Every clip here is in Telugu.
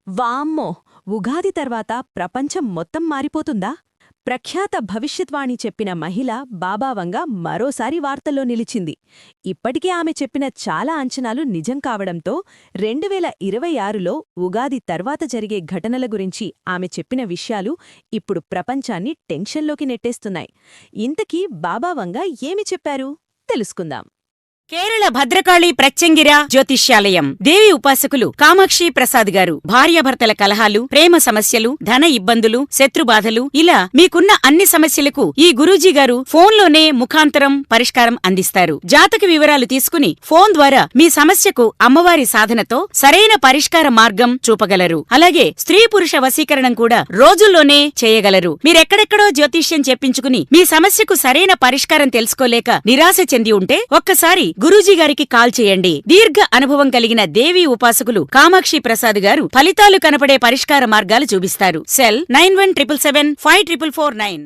వామ్మో! ఉగాది తర్వాత ప్రపంచం మొత్తం మారిపోతుందా? ప్రఖ్యాత భవిష్యత్వాణి చెప్పిన మహిళ బాబా వంగ మరోసారి వార్తల్లో నిలిచింది. ఇప్పటికే ఆమె చెప్పిన చాలా అంచనాలు నిజం కావడంతో 2026లో ఉగాది తర్వాత జరిగే ఘటనల గురించి ఆమె చెప్పిన విషయాలు ఇప్పుడు ప్రపంచాన్ని టెన్షన్లోకి నెట్టేస్తున్నాయి. ఇంతకీ బాబా వంగ ఏమి చెప్పారు? తెలుసుకుందాం. కేరళ భద్రకాళి ప్రత్యంగిర జ్యోతిష్యాలయం దేవి ఉపాసకులు కామాక్షి ప్రసాద్ గారు భార్యాభర్తల కలహాలు, ప్రేమ సమస్యలు, ధన ఇబ్బందులు, శత్రుబాధలు ఇలా మీకున్న అన్ని సమస్యలకు ఈ గురూజీ గారు ఫోన్లోనే ముఖాంతరం పరిష్కారం అందిస్తారు. జాతక వివరాలు తీసుకుని ఫోన్ ద్వారా మీ సమస్యకు అమ్మవారి సాధనతో సరైన పరిష్కార మార్గం చూపగలరు. అలాగే స్త్రీ పురుష వశీకరణం కూడా రోజుల్లోనే చేయగలరు. మీరెక్కడెక్కడో జ్యోతిష్యం చెప్పించుకుని మీ సమస్యకు సరైన పరిష్కారం తెలుసుకోలేక నిరాశ చెంది ఉంటే ఒక్కసారి గురూజీ గారికి కాల్ చేయండి. దీర్ఘ అనుభవం కలిగిన దేవీ ఉపాసకులు కామాక్షి ప్రసాద్ గారు ఫలితాలు కనపడే పరిష్కార మార్గాలు చూపిస్తారు. సెల్ 9177754449.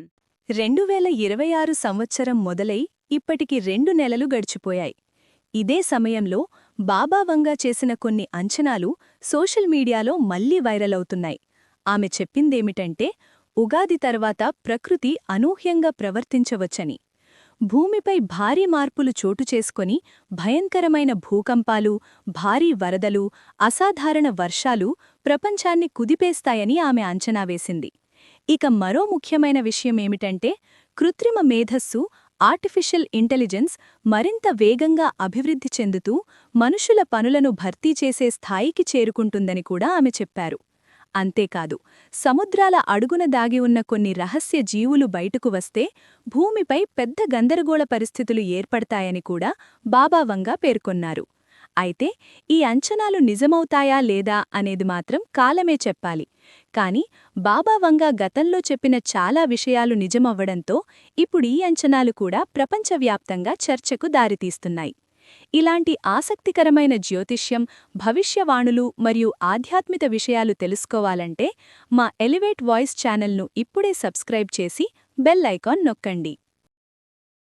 2026 సంవత్సరం మొదలై ఇప్పటికి 2 నెలలు గడిచిపోయాయి. ఇదే సమయంలో బాబా వంగా చేసిన కొన్ని అంచనాలు సోషల్ మీడియాలో మళ్లీ వైరల్ అవుతున్నాయి. ఆమె చెప్పిందేమిటంటే ఉగాది తర్వాత ప్రకృతి అనూహ్యంగా ప్రవర్తించవచ్చని, భూమిపై భారీ మార్పులు చోటుచేసుకొని భయంకరమైన భూకంపాలు, భారీ వరదలు, అసాధారణ వర్షాలు ప్రపంచాన్ని కుదిపేస్తాయని ఆమె అంచనా వేసింది. ఇక మరో ముఖ్యమైన విషయమేమిటంటే కృత్రిమ మేధస్సు, ఆర్టిఫిషియల్ ఇంటెలిజెన్స్ మరింత వేగంగా అభివృద్ధి చెందుతూ మనుషుల పనులను భర్తీ చేసే స్థాయికి చేరుకుంటుందని కూడా ఆమె చెప్పారు. అంతేకాదు, సముద్రాల అడుగున దాగి ఉన్న కొన్ని రహస్య జీవులు బయటకు వస్తే భూమిపై పెద్ద గందరగోళ పరిస్థితులు ఏర్పడతాయని కూడా బాబా వంగా పేర్కొన్నారు. అయితే ఈ అంచనాలు నిజమవుతాయా లేదా అనేది మాత్రం కాలమే చెప్పాలి. కాని బాబా వంగా గతంలో చెప్పిన చాలా విషయాలు నిజమవ్వడంతో ఇప్పుడు ఈ అంచనాలు కూడా ప్రపంచవ్యాప్తంగా చర్చకు దారితీస్తున్నాయి. ఇలాంటి ఆసక్తికరమైన జ్యోతిష్యం, భవిష్యవాణులు మరియు ఆధ్యాత్మిక విషయాలు తెలుసుకోవాలంటే మా ఎలివేట్ వాయిస్ ఛానల్ను ఇప్పుడే సబ్స్క్రైబ్ చేసి బెల్ ఐకాన్ నొక్కండి.